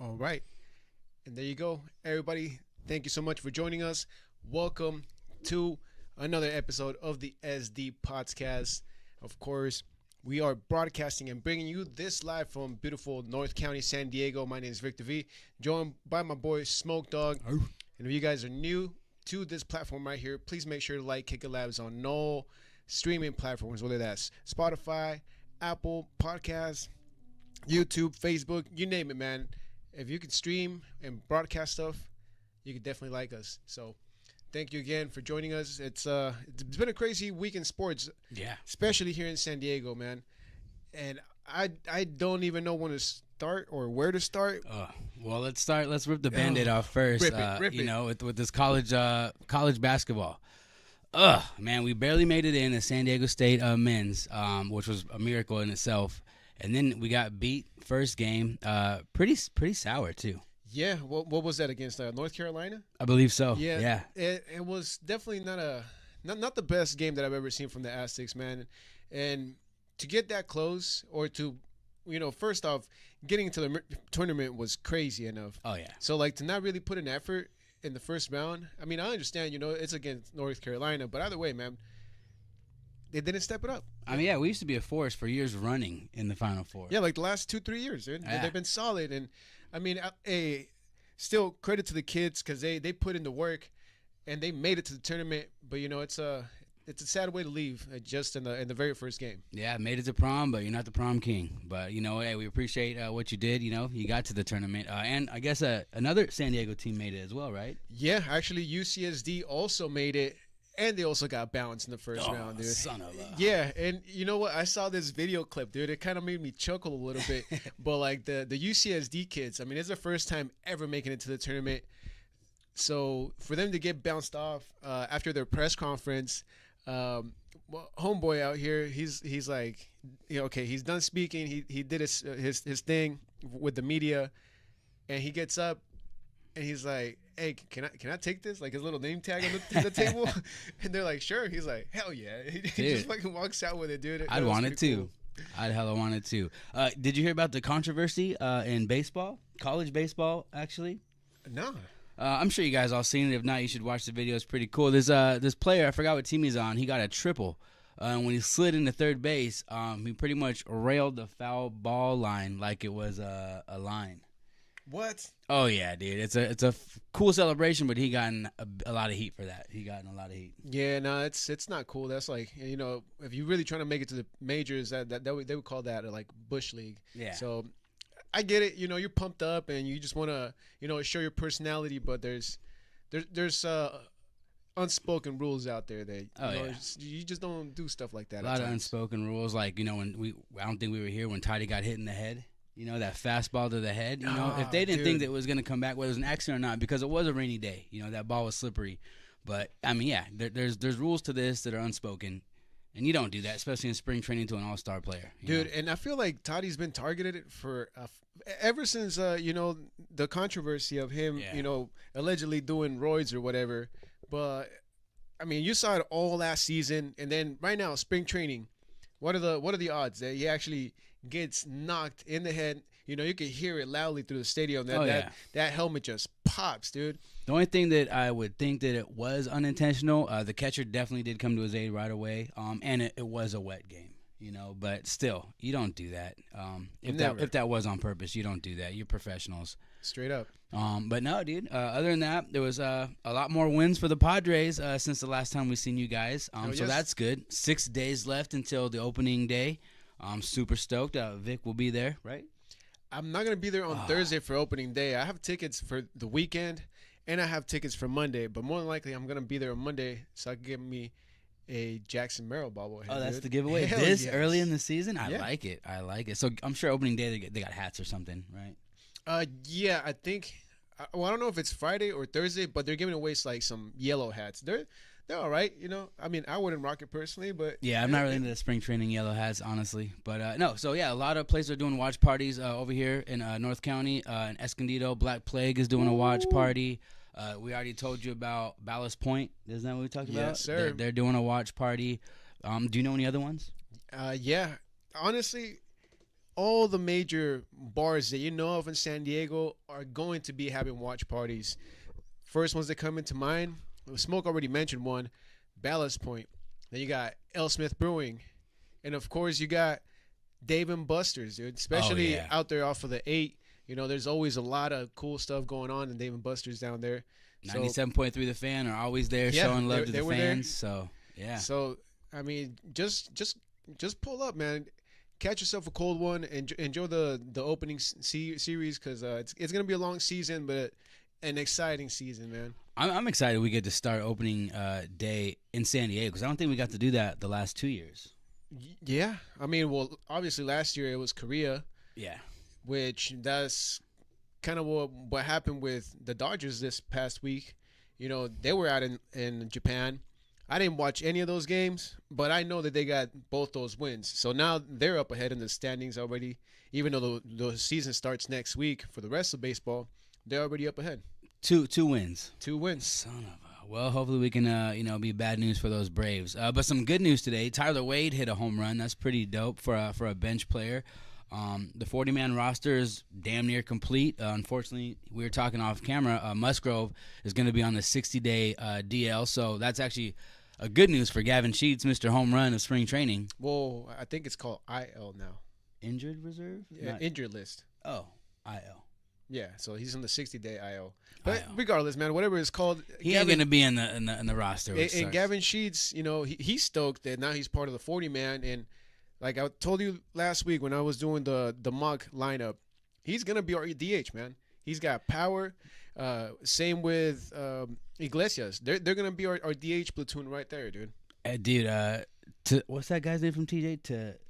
All right. And there you go, everybody. Thank you so much for joining us. Welcome to another episode of the SD Podcast. Of course, we are broadcasting and bringing you this live from beautiful North County, San Diego. My name is Victor V, joined by my boy Smoke Dog. And if you guys are new to this platform right here, please make sure to like Kicker Labs on all streaming platforms, whether that's Spotify, Apple Podcasts, YouTube, Facebook, you name it, man. If you can stream and broadcast stuff, you can definitely like us. So thank you again for joining us. It's been a crazy week in sports, Yeah. especially here in San Diego, man. And I don't even know when to start or where to start. Well, let's start. Let's rip the Band-Aid off first. Rip it. With this college basketball. Man, we barely made it in the San Diego State men's, which was a miracle in itself. And then we got beat first game. Pretty sour too. Yeah, what was that against North Carolina? I believe so. Yeah. It was definitely not the best game that I've ever seen from the Aztecs, man. And to get that close, or to, first off, getting into the tournament was crazy enough. Oh yeah. So like to not really put an effort in the first round. I mean, I understand, it's against North Carolina, but either way, man, they didn't step it up. I mean, yeah, we used to be a force for years running in the Final Four. Yeah, like the last 2-3 years, dude. Yeah. They've been solid, and I mean, still credit to the kids because they put in the work and they made it to the tournament. But it's a sad way to leave just in the very first game. Yeah, made it to prom, but you're not the prom king. But hey, we appreciate what you did. You got to the tournament, and I guess another San Diego team made it as well, right? Yeah, actually, UCSD also made it. And they also got bounced in the first round, dude. Son of a. Yeah, and you know what? I saw this video clip, dude. It kind of made me chuckle a little bit. But like the UCSD kids, I mean, it's their first time ever making it to the tournament. So for them to get bounced off after their press conference, homeboy out here, he's like, okay, he's done speaking. He did his thing with the media, and he gets up and he's like, hey, can I take this? Like his little name tag on the table? And they're like, sure. He's like, hell yeah. He just fucking walks out with it, dude. I'd want it too. Cool. I'd hella want it too. Did you hear about the controversy in baseball? College baseball, actually? No. I'm sure you guys all seen it. If not, you should watch the video. It's pretty cool. There's this player, I forgot what team he's on. He got a triple. And when he slid into third base, he pretty much railed the foul ball line like it was a line. What? Oh yeah, dude. It's a cool celebration, but he gotten a lot of heat for that. Yeah, no, it's not cool. That's like, if you're really trying to make it to the majors, they would call that like Bush League. Yeah. So I get it. You're pumped up and you just want to, show your personality, but there's unspoken rules out there that you just don't do stuff like that. A lot of unspoken rules, like when I don't think we were here when Toddy got hit in the head. That fastball to the head. If they didn't think that it was going to come back, whether it was an accident or not, because it was a rainy day. That ball was slippery. But I mean, yeah, there's rules to this that are unspoken, and you don't do that, especially in spring training to an all-star player. Dude, and I feel like Toddy's been targeted for ever since the controversy of him, allegedly doing roids or whatever. But I mean, you saw it all last season, and then right now, spring training. What are the odds that he actually gets knocked in the head? You can hear it loudly through the stadium. That helmet just pops, dude. The only thing that I would think that it was unintentional, the catcher definitely did come to his aid right away. And it was a wet game, but still, you don't do that. If that was on purpose, you don't do that. You're professionals. Straight up. But no, dude. Other than that, there was a lot more wins for the Padres since the last time we seen you guys. So that's good. 6 days left until the opening day. I'm super stoked. Vic will be there, right? I'm not gonna be there on Thursday for opening day. I have tickets for the weekend, and I have tickets for Monday. But more than likely, I'm gonna be there on Monday, so I can get me a Jackson Merrill bobblehead. Oh, that's dude. the giveaway. Hell This yes. early in the season, I Yeah. like it. So I'm sure opening day they got hats or something, right? Yeah, I think. Well, I don't know if it's Friday or Thursday, but they're giving away like some yellow hats. They're all right, I mean, I wouldn't rock it personally, but Yeah, I'm not really into the spring training yellow hats, honestly. But no, so yeah, a lot of places are doing watch parties over here in North County. In Escondido, Black Plague is doing a watch party. We already told you about Ballast Point. Isn't that what we talked about? Yes, sir. They're doing a watch party. Do you know any other ones? Yeah, honestly, all the major bars that you know of in San Diego are going to be having watch parties. First ones that come into mind, Smoke already mentioned one, Ballast Point. Then you got L. Smith Brewing. And of course, you got Dave and Buster's, dude. Especially out there off of the 8. You know, there's always a lot of cool stuff going on in Dave and Buster's down there. 97.3 The Fan are always there showing love to the fans. So, yeah. So, I mean, just pull up, man. Catch yourself a cold one and enjoy the opening series because it's going to be a long season, but an exciting season, man. I'm excited we get to start opening day in San Diego because I don't think we got to do that the last 2 years. Yeah. I mean, well, obviously last year it was Korea. Yeah. Which that's kind of what happened with the Dodgers this past week. You know, they were out in Japan. I didn't watch any of those games, but I know that they got both those wins. So now they're up ahead in the standings already. Even though the season starts next week for the rest of baseball, they're already up ahead. Two wins. 2 wins. Son of a. Well, hopefully we can be bad news for those Braves. But some good news today. Tyler Wade hit a home run. That's pretty dope for a bench player. The 40-man roster is damn near complete. Unfortunately, we were talking off camera. Musgrove is going to be on the 60-day DL, so that's actually a good news for Gavin Sheets, Mr. Home Run of spring training. Well, I think it's called IL now. Injured reserve? Yeah, injured list. Oh, IL. Yeah, so he's on the 60-day IL. But regardless, man, whatever it's called, he ain't gonna be in the roster. And Gavin Sheets, you know, he's stoked that now he's part of the 40-man. And like I told you last week when I was doing the mock lineup, he's gonna be our DH, man. He's got power. Same with Iglesias. They're gonna be our DH platoon right there, dude. Dude, what's that guy's name from TJ?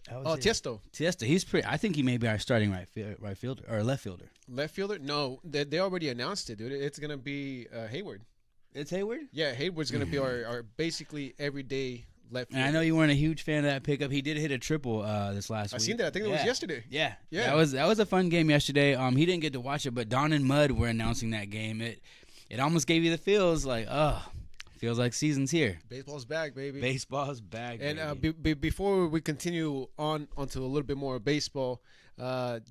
Tiesto. Tiesto. He's pretty. I think he may be our starting right fielder or left fielder. Left fielder? No, they already announced it, dude. It's gonna be Hayward. It's Hayward. Yeah, Hayward's gonna be our basically everyday left fielder. And I know you weren't a huge fan of that pickup. He did hit a triple this last week. I seen that. I think it was yesterday. Yeah. That was a fun game yesterday. He didn't get to watch it, but Don and Mud were announcing that game. It almost gave you the feels like, feels like season's here. Baseball's back, baby. Baseball's back, baby. And before we continue onto a little bit more baseball,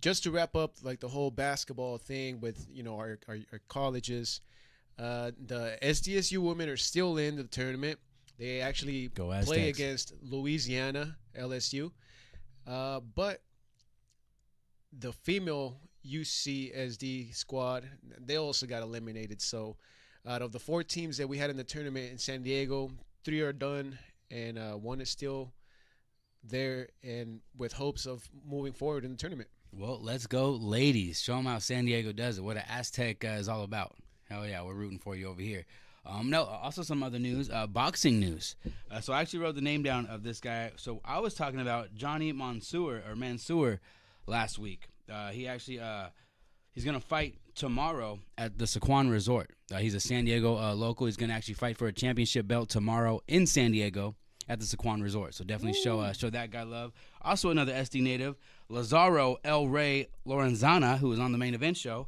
just to wrap up like the whole basketball thing with our colleges, the SDSU women are still in the tournament. They actually play against Louisiana LSU, but the female UCSD squad, they also got eliminated. So out of the 4 teams that we had in the tournament in San Diego, 3 are done, and 1 is still there, and with hopes of moving forward in the tournament. Well, let's go, ladies. Show them how San Diego does it, what an Aztec is all about. Hell yeah, we're rooting for you over here. Also some other news, boxing news. So I actually wrote the name down of this guy. So I was talking about Johnny Mansour last week. He actually he's going to fight tomorrow at the Sycuan Resort. He's a San Diego local. He's going to actually fight for a championship belt tomorrow in San Diego at the Sycuan Resort. So definitely show that guy love. Also another SD native, Lazaro El Rey Lorenzana, who was on the main event show.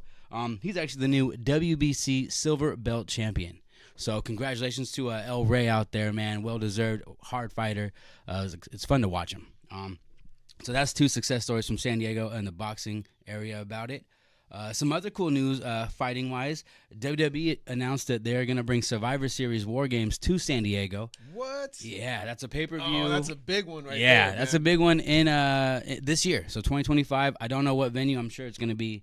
He's actually the new WBC silver belt champion. So congratulations to El Rey out there, man. Well-deserved, hard fighter. It's fun to watch him. So that's 2 success stories from San Diego and the boxing area about it. Some other cool news, fighting-wise, WWE announced that they're going to bring Survivor Series War Games to San Diego. What? Yeah, that's a pay-per-view. Oh, that's a big one there. Yeah, that's a big one in this year. So 2025. I don't know what venue. I'm sure it's going to be.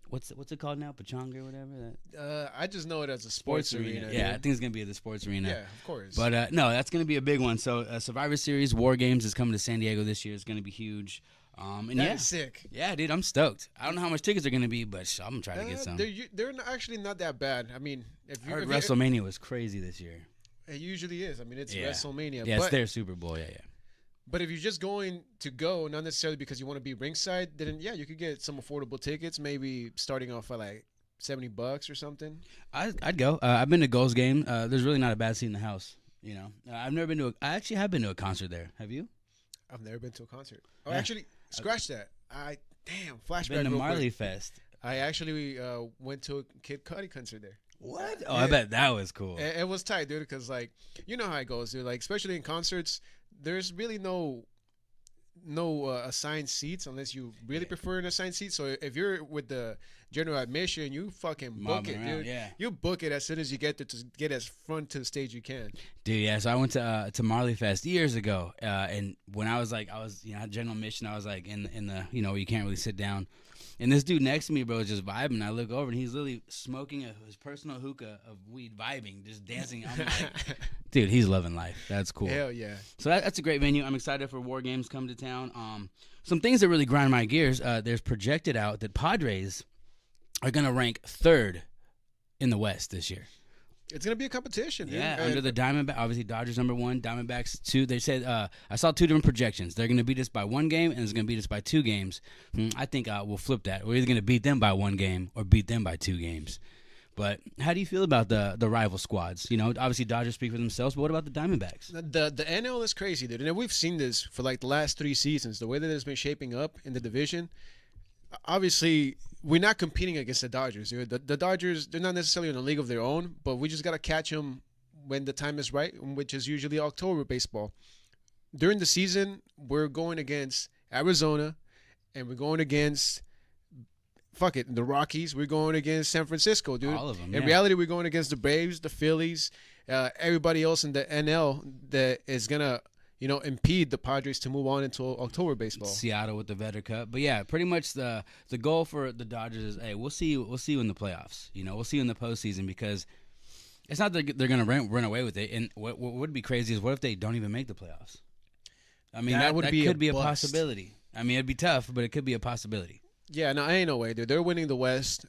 What's it called now? Pachanga or whatever? I just know it as a sports arena. Yeah, I think it's going to be at the sports arena. Yeah, of course. But no, that's going to be a big one. So Survivor Series War Games is coming to San Diego this year. It's going to be huge. And That's sick. Yeah, dude, I'm stoked. I don't know how much tickets are going to be, but I'm going to try to get some. They're actually not that bad. I mean, I heard WrestleMania was crazy this year. It usually is. I mean, it's WrestleMania. Yeah, it's their Super Bowl. Yeah. But if you're just going to go, not necessarily because you want to be ringside, then you could get some affordable tickets, maybe starting off at like $70 or something. I'd go. I've been to Gold's game. There's really not a bad seat in the house. I've never been I actually have been to a concert there. Have you? I've never been to a concert. Oh, actually, scratch that. Flashback. Been to Marley Fest. I actually went to a Kid Cudi concert there. What? Oh, I bet that was cool. It was tight, dude, because, like, you know how it goes, dude. Like, especially in concerts, there's really no no assigned seats unless you really prefer an assigned seat. So if you're with the general admission, you fucking book Mobbing it, around, dude. yeah. You book it as soon as you get there to get as front to the stage you can. Dude, yeah. So I went to Marley Fest years ago, and when I was had general admission. I was like in the where you can't really sit down. And this dude next to me, bro, is just vibing. I look over and he's literally smoking his personal hookah of weed, vibing, just dancing. I'm like, dude, he's loving life. That's cool. Hell yeah. So that's a great venue. I'm excited for War Games come to town. Some things that really grind my gears. There's projected out that Padres are going to rank 3rd in the West this year. It's gonna be a competition, dude. Yeah, under the Diamondback, obviously Dodgers number 1, Diamondbacks 2. They said I saw 2 different projections. They're going to beat us by 1 game, and it's going to beat us by 2 games. I think we'll flip that. We're either going to beat them by 1 game or beat them by 2 games. But how do you feel about the rival squads? Obviously Dodgers speak for themselves, but what about the Diamondbacks? The NL is crazy, dude. And we've seen this for like the last 3 seasons. The way that it's been shaping up in the division. Obviously, we're not competing against the Dodgers, dude. The Dodgers, they're not necessarily in a league of their own, but we just got to catch them when the time is right, which is usually October baseball. During the season, we're going against Arizona, and we're going against, the Rockies. We're going against San Francisco, dude. All of them, In reality, we're going against the Braves, the Phillies, everybody else in the NL that is going to impede the Padres to move on into October baseball. Seattle with the Vetter Cup, but yeah, pretty much the goal for the Dodgers is, hey, we'll see you in the playoffs. We'll see you in the postseason, because it's not that they're gonna run away with it. And what would be crazy is what if they don't even make the playoffs? I mean, that could be a possibility. I mean, it'd be tough, but it could be a possibility. Yeah, no, ain't no way, dude. They're winning the West,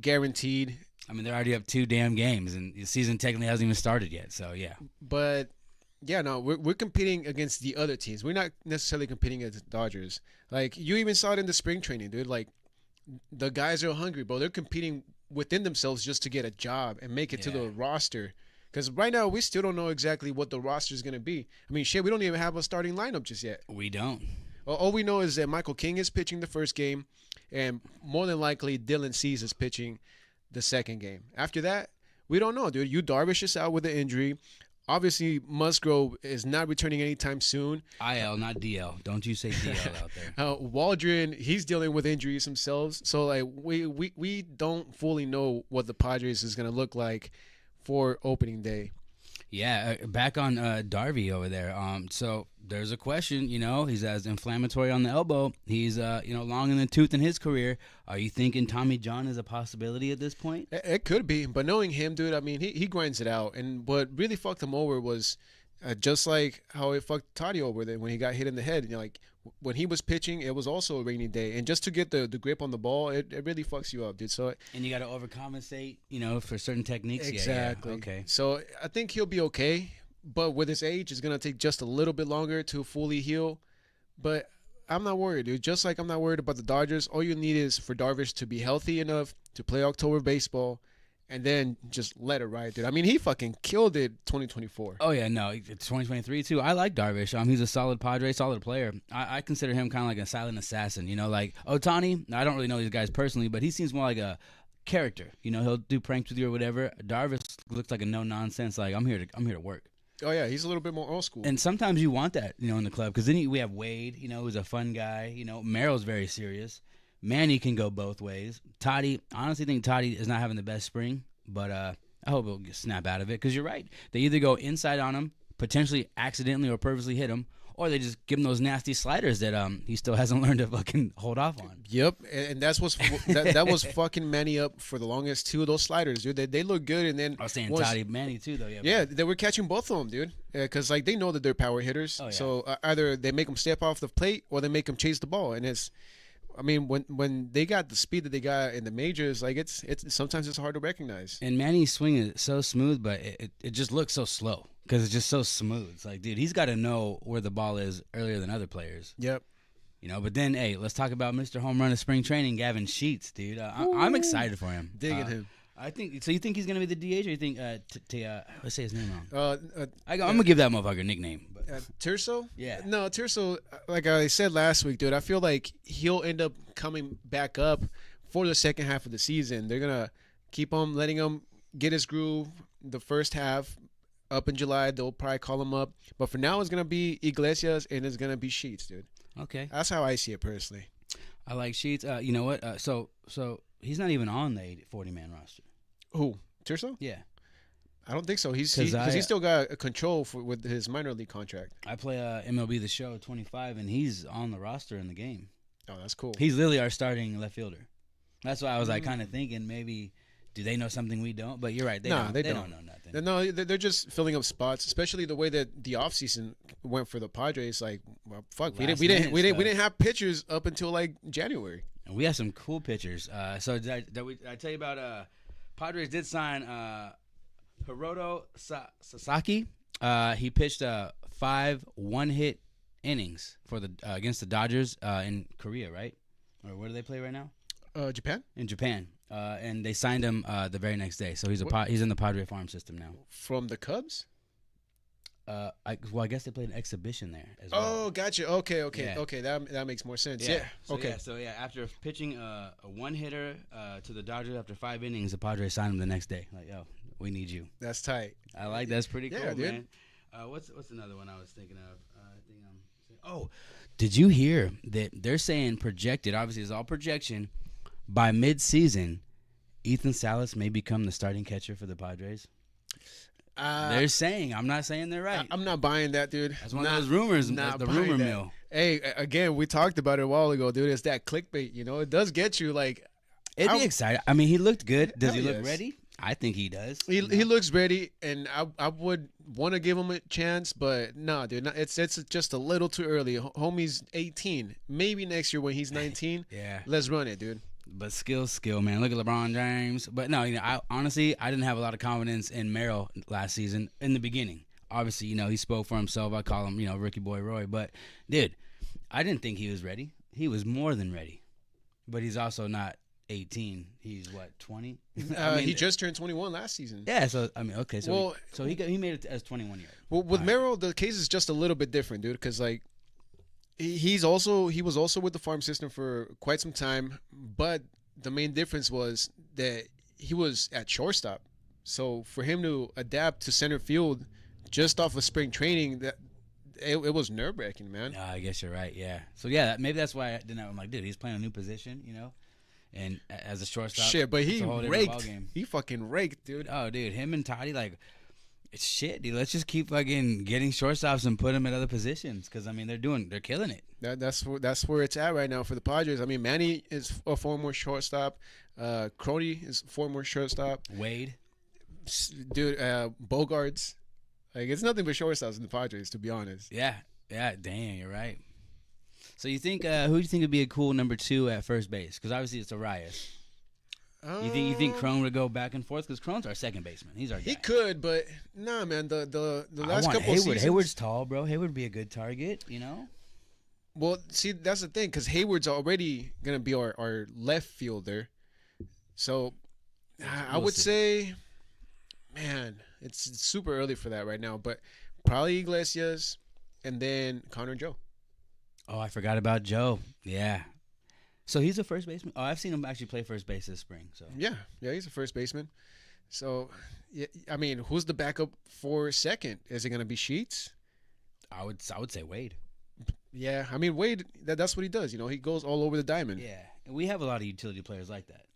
guaranteed. I mean, they're already up 2 damn games, and the season technically hasn't even started yet. So yeah, but. Yeah, no, we're competing against the other teams. We're not necessarily competing against the Dodgers. Like, you even saw it in the spring training, dude. Like, the guys are hungry, bro. They're competing within themselves just to get a job and make it to the roster. Because right now, we still don't know exactly what the roster is going to be. I mean, shit, we don't even have a starting lineup just yet. We don't. All we know is that Michael King is pitching the first game, and more than likely, Dylan Cease is pitching the second game. After that, we don't know, dude. Yu Darvish is out with an injury. Obviously, Musgrove is not returning anytime soon. IL, not DL. Don't you say DL out there. Waldron, he's dealing with injuries himself. So, like, we don't fully know what the Padres is going to look like for opening day. Yeah, back on Darby over there. So there's a question. He's as inflammatory on the elbow. He's long in the tooth in his career. Are you thinking Tommy John is a possibility at this point? It could be, but knowing him, dude, I mean, he grinds it out. And what really fucked him over was just like how it fucked Toddy over then when he got hit in the head. Like, when he was pitching, it was also a rainy day, and just to get the grip on the ball, it really fucks you up, dude. So and you got to overcompensate, for certain techniques. Exactly. Yeah. Okay. So I think he'll be okay, but with his age, it's gonna take just a little bit longer to fully heal. But I'm not worried, dude. Just like I'm not worried about the Dodgers. All you need is for Darvish to be healthy enough to play October baseball. And then just let it ride, dude. I mean, he fucking killed it 2024. Oh, yeah, no, it's 2023, too. I like Darvish. He's a solid Padre, solid player. I consider him kind of like a silent assassin, like Ohtani. I don't really know these guys personally, but he seems more like a character. He'll do pranks with you or whatever. Darvish looks like a no-nonsense, like, I'm here to work. Oh, yeah, he's a little bit more old school. And sometimes you want that, in the club, because then we have Wade, who's a fun guy. Merrill's very serious. Manny can go both ways. Toddy, I honestly think Toddy is not having the best spring, but I hope he'll snap out of it, because you're right. They either go inside on him, potentially accidentally or purposely hit him, or they just give him those nasty sliders that he still hasn't learned to fucking hold off on. Yep, and that's that was fucking Manny up for the longest. 2 of those sliders, dude. They look good, and then I was saying Toddy, Manny too, though. Yeah, they were catching both of them, dude. Because like they know that they're power hitters, so either they make them step off the plate or they make them chase the ball, and it's. I mean, when they got the speed that they got in the majors, like it's sometimes it's hard to recognize. And Manny's swing is so smooth, but it just looks so slow because it's just so smooth. It's like, dude, he's got to know where the ball is earlier than other players. Yep. But then, hey, let's talk about Mr. Home Run of spring training, Gavin Sheets, dude. I'm excited for him. Digging him. I think so. You think he's gonna be the DH, or you think let's say his name wrong? I'm gonna give that motherfucker a nickname. Tirso? Yeah. No, Tirso. Like I said last week, dude. I feel like he'll end up coming back up for the second half of the season. They're gonna keep him, letting him get his groove. The first half, up in July, they'll probably call him up. But for now, it's gonna be Iglesias and it's gonna be Sheets, dude. Okay. That's how I see it personally. I like Sheets. You know what? So he's not even on the 40-man roster. Who? Tirso? Yeah. I don't think so. Because Because he still got a control with his minor league contract. I play MLB The Show 25, and he's on the roster in the game. Oh, that's cool. He's literally our starting left fielder. That's why I was like kind of thinking maybe do they know something we don't? But you're right. They don't know nothing. No, they're just filling up spots, especially the way that the offseason went for the Padres. Like, well, fuck, we didn't have pitchers up until like January. And we have some cool pitchers. So did I tell you about Padres did sign Hiroto Sasaki. He pitched 5 one-hit innings for the against the Dodgers in Korea, right? Or where do they play right now? Japan? In Japan. And they signed him the very next day. So he's in the Padre farm system now. From the Cubs? I guess they played an exhibition there as well. Oh, gotcha. Okay. Yeah. Okay, that makes more sense. Yeah. Okay. So after pitching a one-hitter to the Dodgers after 5 innings, the Padres signed him the next day. Like, yo, we need you. That's tight. That's pretty cool, dude. man. What's another one I was thinking of? Did you hear that they're saying projected, obviously it's all projection, by mid-season, Ethan Salas may become the starting catcher for the Padres? They're saying. I'm not saying they're right. I'm not buying that, dude. That's one of those rumors, the rumor mill. Hey, again, we talked about it a while ago, dude. It's that clickbait, It does get you, like... It'd be exciting. I mean, he looked good. Does he look ready? I think he does. He looks ready, and I would want to give him a chance, but no, dude, it's just a little too early. Homie's 18. Maybe next year when he's 19. Yeah. Let's run it, dude. But skill, man. Look at LeBron James. But no, I honestly didn't have a lot of confidence in Merrill last season in the beginning. Obviously, he spoke for himself. I call him, Ricky Boy Roy. But dude, I didn't think he was ready. He was more than ready. But he's also not 18. He's what, 20? He just turned 21 last season. Yeah, so okay, so he made it as 21 years. Well, with Merrill, the case is just a little bit different, dude, because like he was also with the farm system for quite some time, but the main difference was that he was at shortstop. So for him to adapt to center field just off of spring training, that it was nerve-wracking, man. No, I guess you're right. Yeah. So yeah, maybe that's why I didn't. I'm like, dude, he's playing a new position, And as a shortstop, shit, but he raked. Ballgame. He fucking raked, dude. Oh, dude, him and Toddy, like, it's shit, dude. Let's just keep fucking getting shortstops and put them at other positions, because I mean, they're killing it. That's where it's at right now for the Padres. I mean, Manny is a former shortstop. Crony is a former shortstop. Wade, dude, Bogarts. Like, it's nothing but shortstops in the Padres, to be honest. Yeah. Damn, you're right. So you think who do you think would be a cool number 2 at first base? Because obviously it's Arias. You think Cron would go back and forth? Because Cron's our second baseman. He's our guy. He could, but nah, man. The last couple Hayward. of seasons. Hayward's tall, bro. Hayward would be a good target. Well, see, that's the thing, because Hayward's already gonna be our left fielder. So I would say, man, it's super early for that right now. But probably Iglesias, and then Connor and Joe. Oh, I forgot about Joe. Yeah. So he's a first baseman? Oh, I've seen him actually play first base this spring. So Yeah, he's a first baseman. So, yeah, I mean, who's the backup for second? Is it going to be Sheets? I would say Wade. Yeah, I mean, Wade, that's what he does. He goes all over the diamond. Yeah, and we have a lot of utility players like that,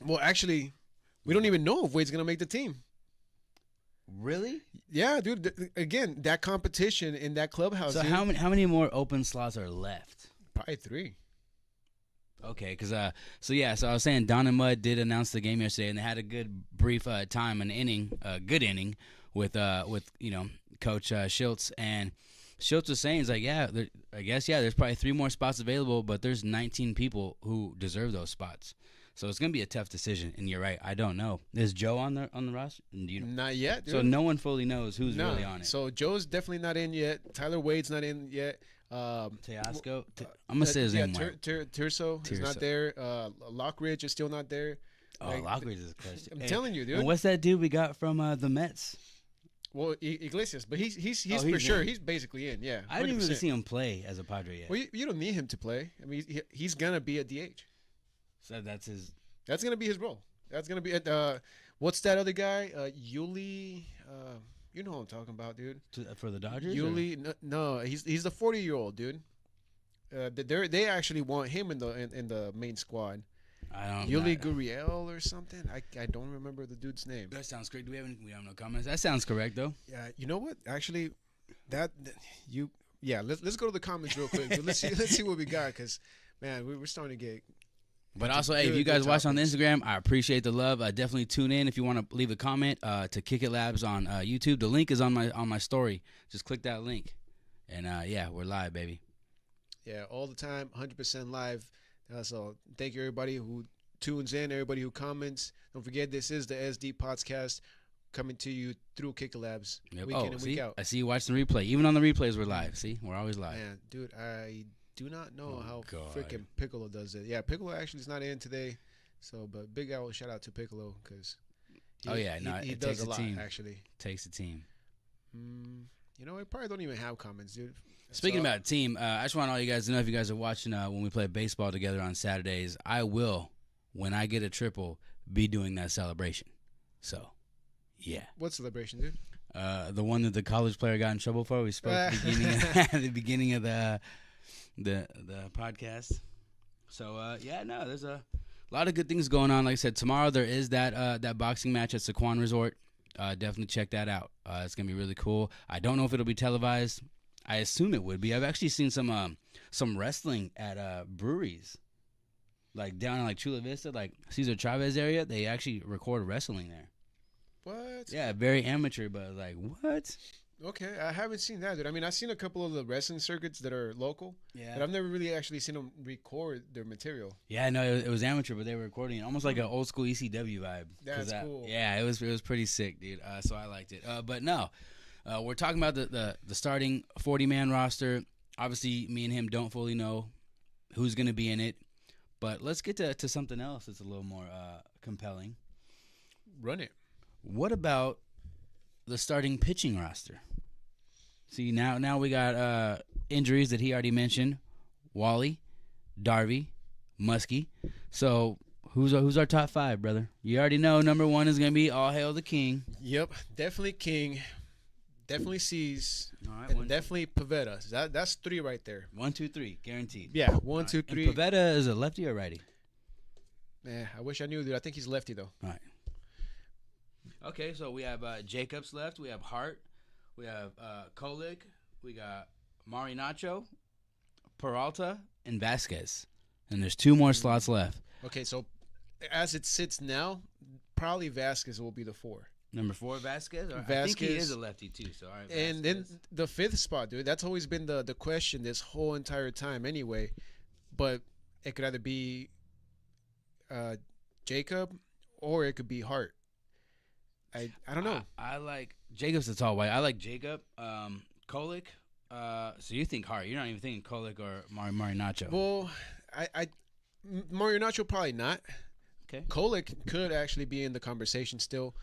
Well, actually, we don't even know if Wade's going to make the team. Really? Yeah, dude. Again, that competition in that clubhouse. So how many more open slots are left? Probably 3. Okay, because so I was saying Don and Mud did announce the game yesterday, and they had a good brief time, an inning, good inning with Coach Schultz, and Schultz was saying, he's like, there's probably 3 more spots available, but there's 19 people who deserve those spots. So it's gonna be a tough decision, and you're right. I don't know. Is Joe on the roster? Not yet, dude. So no one fully knows who's really on it. So Joe's definitely not in yet. Tyler Wade's not in yet. Teosco, I'm gonna say his name. Tirso is not there. Lockridge is still not there. Oh, Lockridge is a question. I'm telling you, dude. And what's that dude we got from the Mets? Well, Iglesias, but he's for sure. He's basically in. Yeah, 100%. I didn't really see him play as a Padre yet. Well, you don't need him to play. I mean, he's gonna be a DH. So that's his. That's gonna be his role. That's gonna be what's that other guy? Yuli. You know what I'm talking about, dude. For the Dodgers. Yuli. No, he's the 40-year-old dude. they actually want him in the main squad. I don't. Yuli Gurriel or something. I don't remember the dude's name. That sounds great. Do we have no comments? That sounds correct though. Yeah, you know what? Actually, you. Yeah, let's go to the comments real quick. Let's see what we got, because man, we're starting to get. But also, hey, if you guys watch on the Instagram, I appreciate the love. Definitely tune in if you want to leave a comment to Kick It Labs on YouTube. The link is on my story. Just click that link, and yeah, we're live, baby. Yeah, all the time, 100% live. So thank you everybody who tunes in, everybody who comments. Don't forget, this is the SD Podcast coming to you through Kick It Labs, week in and week out. I see you watch the replay. Even on the replays, we're live. See, we're always live. Man, dude, I do not know how freaking Piccolo does it. Yeah, Piccolo actually is not in today, so but big old shout out to Piccolo, because he does a lot actually. Takes a team. You know, I probably don't even have comments, dude. Speaking about team, I just want all you guys to know, if you guys are watching when we play baseball together on Saturdays, I will, when I get a triple, be doing that celebration. So, yeah. What celebration, dude? The one that the college player got in trouble for. We spoke at the beginning of the podcast. So, yeah, no, there's a lot of good things going on. Like I said, tomorrow there is that boxing match at Saquon Resort. Definitely check that out. It's going to be really cool. I don't know if it'll be televised. I assume it would be. I've actually seen some wrestling at breweries, like down in like Chula Vista, like Cesar Chavez area. They actually record wrestling there. What? Yeah, very amateur, but like what? Okay, I haven't seen that, dude. I mean, I've seen a couple of the wrestling circuits that are local, yeah, but I've never really actually seen them record their material. Yeah, no, it was amateur, but they were recording it, almost like an old school ECW vibe. That's cool. Yeah, it was pretty sick, dude. So I liked it. But no. We're talking about the starting 40-man roster. Obviously, me and him don't fully know who's going to be in it. But let's get to something else that's a little more compelling. Run it. What about the starting pitching roster? See, now we got injuries that he already mentioned. Wally, Darby, Muskie. So who's our top five, brother? You already know number one is going to be All Hail the King. Yep, definitely King. Definitely C's, right, and definitely Pavetta. That's three right there. 1, 2, 3, guaranteed. Yeah, 1, 2, 3. And Pavetta is a lefty or righty? Man, I wish I knew, dude. I think he's lefty though. All right. Okay, so we have Jacobs left. We have Hart. We have Kolick. We got Marinacho, Peralta, and Vasquez. And there's 2 more slots left. Okay, so as it sits now, probably Vasquez will be the 4. Number 4, Vasquez? Vasquez. I think he is a lefty, too. So, all right, and then the 5th spot, dude. That's always been the question this whole entire time anyway. But it could either be Jacob or it could be Hart. I don't know. I like Jacob's the tall white. I like Jacob. Kolick. So you think Hart. You're not even thinking Kolick or Marinacho. Well, Marinacho probably not. Okay. Kolick could actually be in the conversation still.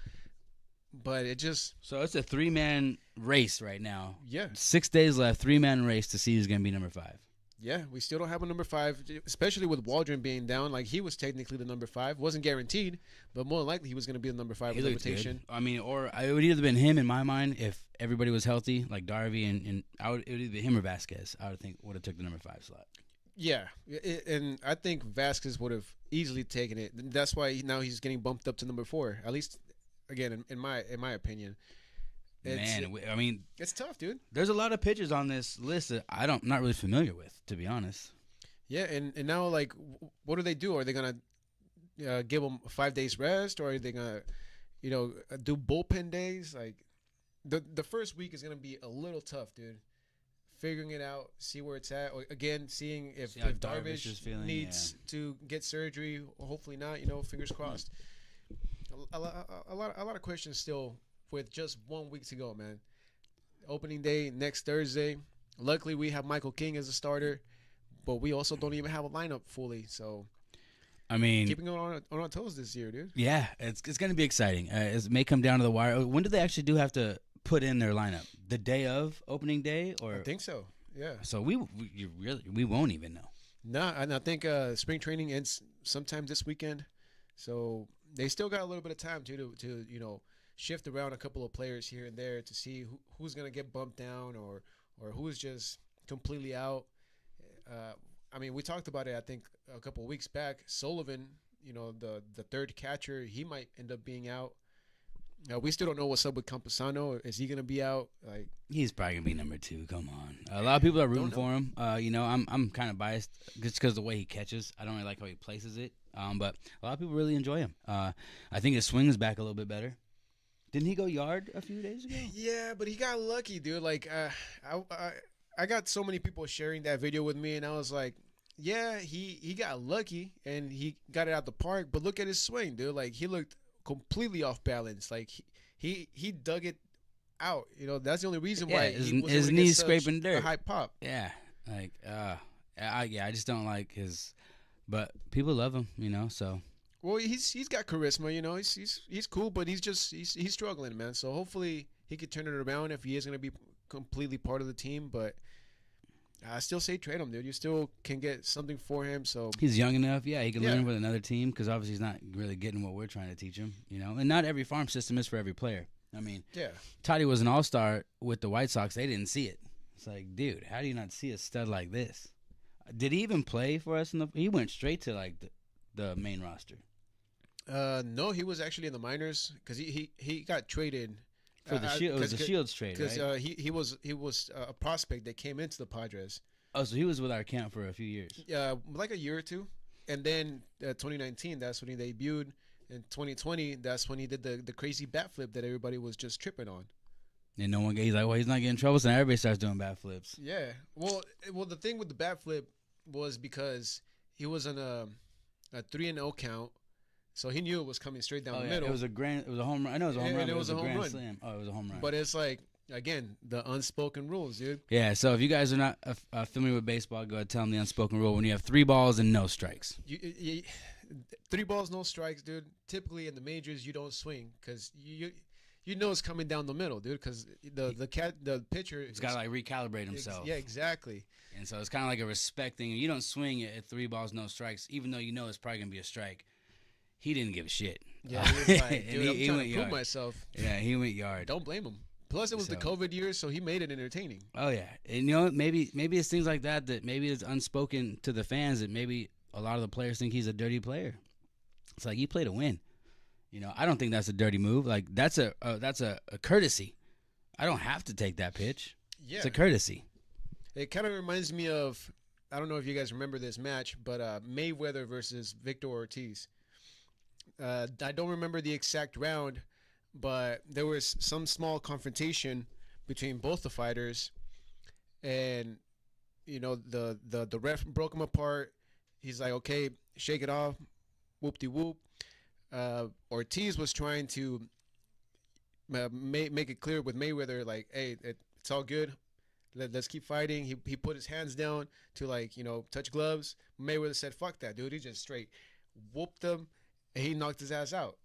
But it just... So it's a 3-man race right now. Yeah. 6 days left, 3-man race to see who's going to be number 5. Yeah, we still don't have a number 5, especially with Waldron being down. Like, he was technically the number 5. Wasn't guaranteed, but more than likely he was going to be the number 5 with rotation. I mean, or it would either have been him in my mind if everybody was healthy, like Darby, and it would either be him or Vasquez. I would have took the number 5 slot. Yeah, and I think Vasquez would have easily taken it. That's why now he's getting bumped up to number 4, at least... Again, in my opinion, I mean, it's tough, dude. There's a lot of pitchers on this list that I'm not really familiar with, to be honest. Yeah, and now like, what do they do? Are they gonna give them 5 days rest, or are they gonna, do bullpen days? Like, the first week is gonna be a little tough, dude. Figuring it out, see where it's at. Or, again, seeing if Darvish needs to get surgery, or hopefully not. Fingers crossed. A lot of questions still with just 1 week to go, man. Opening day next Thursday. Luckily, we have Michael King as a starter, but we also don't even have a lineup fully. So, I mean, keeping on our toes this year, dude. Yeah, it's going to be exciting. It may come down to the wire. When do they actually have to put in their lineup? The day of opening day, or I think so. Yeah. So we won't even know. No, and I think spring training ends sometime this weekend. So they still got a little bit of time to shift around a couple of players here and there to see who's gonna get bumped down or who's just completely out. I mean, we talked about it, I think, a couple of weeks back. Sullivan, the third catcher, he might end up being out. We still don't know what's up with Campusano. Is he gonna be out? Like, he's probably gonna be number 2. Come on, a lot of people are rooting for him. I'm kind of biased just because the way he catches. I don't really like how he places it. But a lot of people really enjoy him. I think his swing is back a little bit better. Didn't he go yard a few days ago? Yeah, but he got lucky, dude. Like, I got so many people sharing that video with me, and I was like, yeah, he got lucky and he got it out the park. But look at his swing, dude. Like, he looked completely off balance. Like, he dug it out. That's the only reason why his knees scraping dirt. A high pop. Yeah, like I just don't like his. But people love him, So well, he's got charisma. He's cool, but he's struggling, man. So hopefully he could turn it around if he is gonna be completely part of the team. But I still say trade him, dude. You still can get something for him. So he's young enough. Yeah, he can learn with another team because obviously he's not really getting what we're trying to teach him. And not every farm system is for every player. I mean, Toddy was an all-star with the White Sox. They didn't see it. It's like, dude, how do you not see a stud like this? Did he even play for us? He went straight to like the main roster. No, he was actually in the minors because he got traded for the Shield. It was the Shields trade, right? Because he was a prospect that came into the Padres. Oh, so he was with our camp for a few years. Like a year or two, and then 2019, that's when he debuted. In 2020, that's when he did the crazy bat flip that everybody was just tripping on. And no one, he's like, well, he's not getting in trouble, so now everybody starts doing bat flips. Yeah. Well, the thing with the bat flip was because he was on a 3-0 count, so he knew it was coming straight down the middle. It was a home run. I know it was a home run. It was a home run. Slam. Oh, it was a home run. But it's like, again, the unspoken rules, dude. Yeah. So if you guys are not familiar with baseball, go ahead and tell them the unspoken rule. When you have 3 balls and no strikes. 3 balls, no strikes, dude. Typically in the majors, you don't swing because you know it's coming down the middle, dude. Because the pitcher, it's got to like recalibrate himself. Yeah, exactly. And so it's kind of like a respect thing. You don't swing it at 3 balls, no strikes, even though you know it's probably gonna be a strike. He didn't give a shit. Yeah, he was like, dude, I'm trying to prove myself. Yeah, he went yard. Don't blame him. Plus, it was the COVID year, so he made it entertaining. Oh yeah, and maybe it's things like that maybe it's unspoken to the fans that maybe a lot of the players think he's a dirty player. It's like, you play to win. I don't think that's a dirty move. Like, that's a courtesy. I don't have to take that pitch. Yeah. It's a courtesy. It kind of reminds me of, I don't know if you guys remember this match, but Mayweather versus Victor Ortiz. I don't remember the exact round, but there was some small confrontation between both the fighters, and the ref broke them apart. He's like, okay, shake it off, whoop-de-whoop. Ortiz was trying to make it clear with Mayweather, like, hey, it's all good. Let's keep fighting. He put his hands down to touch gloves. Mayweather said, fuck that, dude. He just straight whooped him, and he knocked his ass out.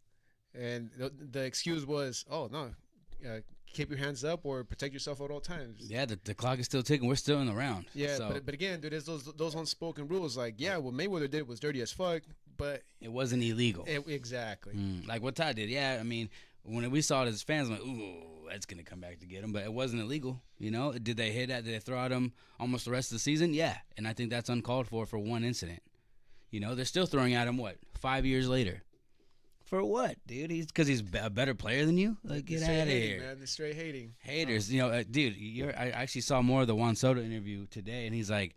And the excuse was, oh, no, keep your hands up or protect yourself at all times. Yeah, the clock is still ticking. We're still in the round. Yeah, so. but again, dude, there's those unspoken rules. Like, yeah, what Mayweather did was dirty as fuck, but it wasn't illegal. Exactly. Like what Todd did. Yeah, I mean, when we saw it as fans, I'm like, ooh, that's going to come back to get him. But it wasn't illegal. Did they hit that? Did they throw at him almost the rest of the season? Yeah, and I think that's uncalled for one incident. They're still throwing at him, 5 years later? For what, dude? Because he's a better player than you? Like, get out of here, man. The straight hating. Haters, dude. I actually saw more of the Juan Soto interview today, and he's like,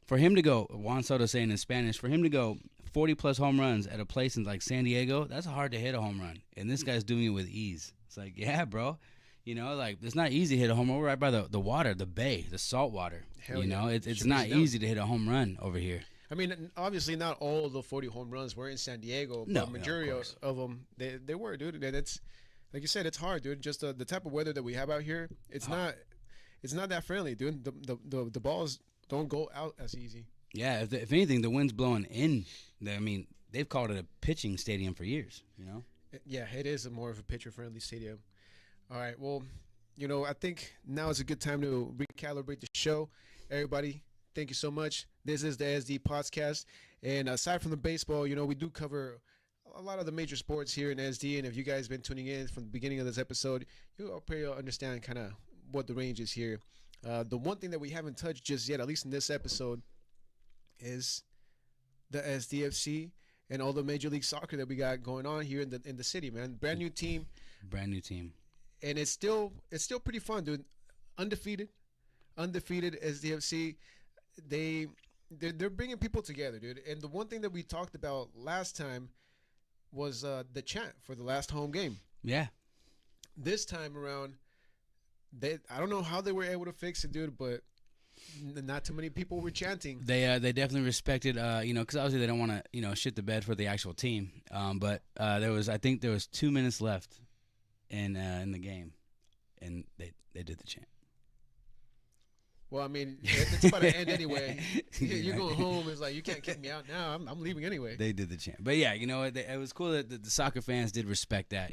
for him to go, Juan Soto saying in Spanish, for him to go 40-plus home runs at a place in like San Diego, that's hard to hit a home run, and this guy's doing it with ease. It's like, yeah, bro. Like, it's not easy to hit a home run. We're right by the water, the bay, the salt water. Hell yeah. It's not easy to hit a home run over here. I mean, obviously not all of the 40 home runs were in San Diego, but majority of them, they were, dude. That's, like you said, it's hard, dude. Just the type of weather that we have out here, it's not that friendly, dude. The balls don't go out as easy. Yeah, if anything, the wind's blowing in. They've called it a pitching stadium for years, Yeah, it is more of a pitcher-friendly stadium. All right, well, I think now is a good time to recalibrate the show. Everybody, thank you so much. This is the SD Podcast. And aside from the baseball, we do cover a lot of the major sports here in SD. And if you guys have been tuning in from the beginning of this episode, you'll probably understand kind of what the range is here. The one thing that we haven't touched just yet, at least in this episode, is the SDFC and all the Major League Soccer that we got going on here in the city, man. Brand new team, and it's still pretty fun, dude. Undefeated, undefeated SDFC. They're bringing people together, dude. And the one thing that we talked about last time was the chant for the last home game. Yeah. This time around, I don't know how they were able to fix it, dude, but not too many people were chanting. They definitely respected, because obviously they don't want to, shit the bed for the actual team. But I think there was 2 minutes left in the game, and they did the chant. Well, I mean, it's about to end anyway. You're going home. It's like, you can't kick me out now. I'm leaving anyway. They did the chant. But, yeah, it was cool that the soccer fans did respect that.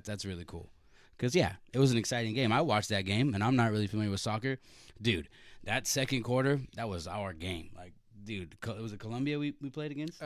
That's really cool. Because, yeah, it was an exciting game. I watched that game, and I'm not really familiar with soccer. Dude, that second quarter, that was our game. Like, dude, was it Colombia we played against?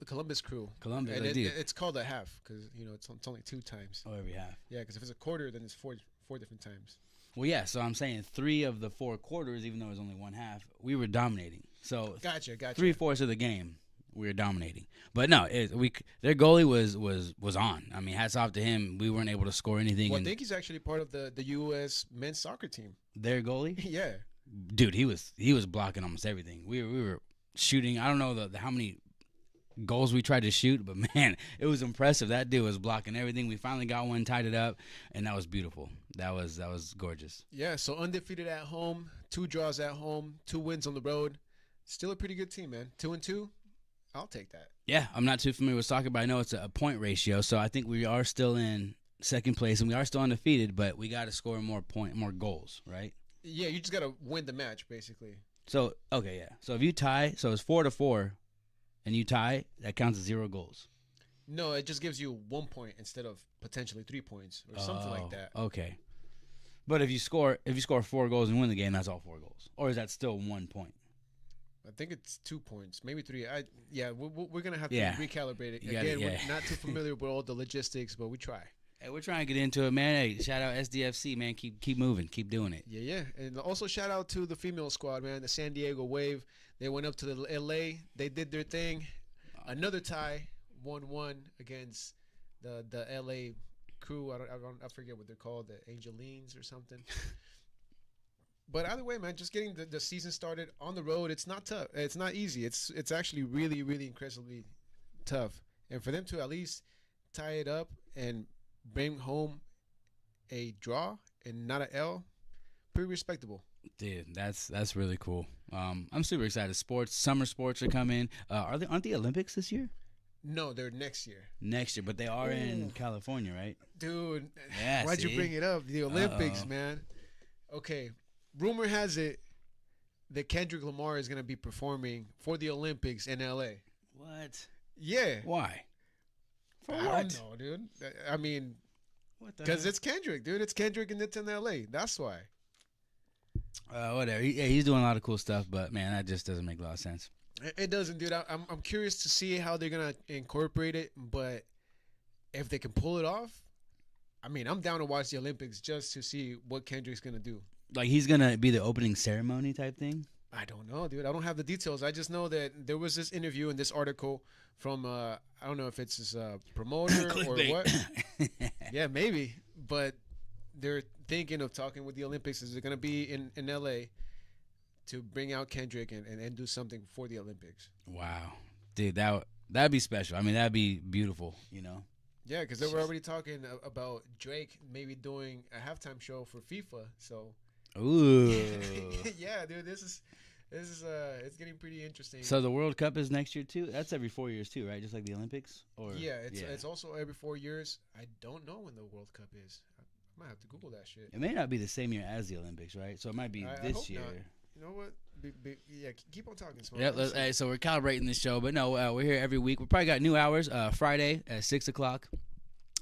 Columbus Crew. Columbus, and like, dude. it's called a half because, it's only 2 times. Oh, every half. Yeah, because if it's a quarter, then it's four different times. Well, yeah, so I'm saying 3 of the 4 quarters, even though it was only one half, we were dominating. So Gotcha. 3/4 of the game, we were dominating. But no, their goalie was on. I mean, hats off to him. We weren't able to score anything. Well, I think he's actually part of the U.S. men's soccer team. Their goalie? Yeah. Dude, he was blocking almost everything. We were shooting. I don't know how many goals we tried to shoot, but man, it was impressive. That dude was blocking everything. We finally got one, tied it up, and that was beautiful. That was gorgeous. Yeah, so undefeated at home, 2 draws at home, 2 wins on the road. Still a pretty good team, man. 2-2, I'll take that. Yeah, I'm not too familiar with soccer, but I know it's a point ratio, so I think we are still in second place, and we are still undefeated, but we got to score more goals, right? Yeah, you just got to win the match, basically. So, okay, yeah. So if you tie, so it's 4-4, and you tie, that counts as 0 goals. No, it just gives you 1 point instead of potentially 3 points or something like that. Okay. But if you score 4 goals and win the game, that's all 4 goals. Or is that still 1 point? I think it's 2 points, maybe 3. We're gonna have to recalibrate it. We're not too familiar with all the logistics, but we try. Hey, we're trying to get into it, man. Hey, shout out SDFC, man. Keep moving, keep doing it. Yeah, and also shout out to the female squad, man. The San Diego Wave. They went up to the LA. They did their thing. Another tie, 1-1 against the LA Crew. I forget what they're called, the Angelines or something. But either way, man, just getting the season started on the road, it's not tough. It's not easy. It's actually really, really incredibly tough. And for them to at least tie it up and bring home a draw and not an L, pretty respectable. Dude, that's really cool. I'm super excited. Summer sports are coming. Aren't the Olympics this year? No, they're next year. Next year, but they are in California, right? Dude, yeah, why'd you bring it up? The Olympics, man. Okay, rumor has it that Kendrick Lamar is going to be performing for the Olympics in L.A. What? Yeah. Why? For what? I don't know, dude. I mean, because it's Kendrick, dude. It's Kendrick and it's in L.A. That's why. Whatever. He's doing a lot of cool stuff, but, man, that just doesn't make a lot of sense. It doesn't, dude. I'm curious to see how they're going to incorporate it, but if they can pull it off, I mean, I'm down to watch the Olympics just to see what Kendrick's going to do. Like, he's going to be the opening ceremony type thing? I don't know, dude. I don't have the details. I just know that there was this interview in this article from, I don't know if it's his promoter or what. Yeah, maybe. But they're thinking of talking with the Olympics. Is it going to be in L.A. to bring out Kendrick and do something for the Olympics? Wow. Dude, that'd be special. I mean, that'd be beautiful, you know? Yeah, because they were already talking about Drake maybe doing a halftime show for FIFA. So, ooh, yeah, dude, this is it's getting pretty interesting. So the World Cup is next year too. That's every 4 years too, right? Just like the Olympics. Or yeah, it's also every 4 years. I don't know when the World Cup is. I might have to Google that shit. It may not be the same year as the Olympics, right? So it might be this year. Not. You know what? Yeah, keep on talking. Yeah, so we're calibrating this show, but no, we're here every week. We probably got new hours. Friday at 6:00.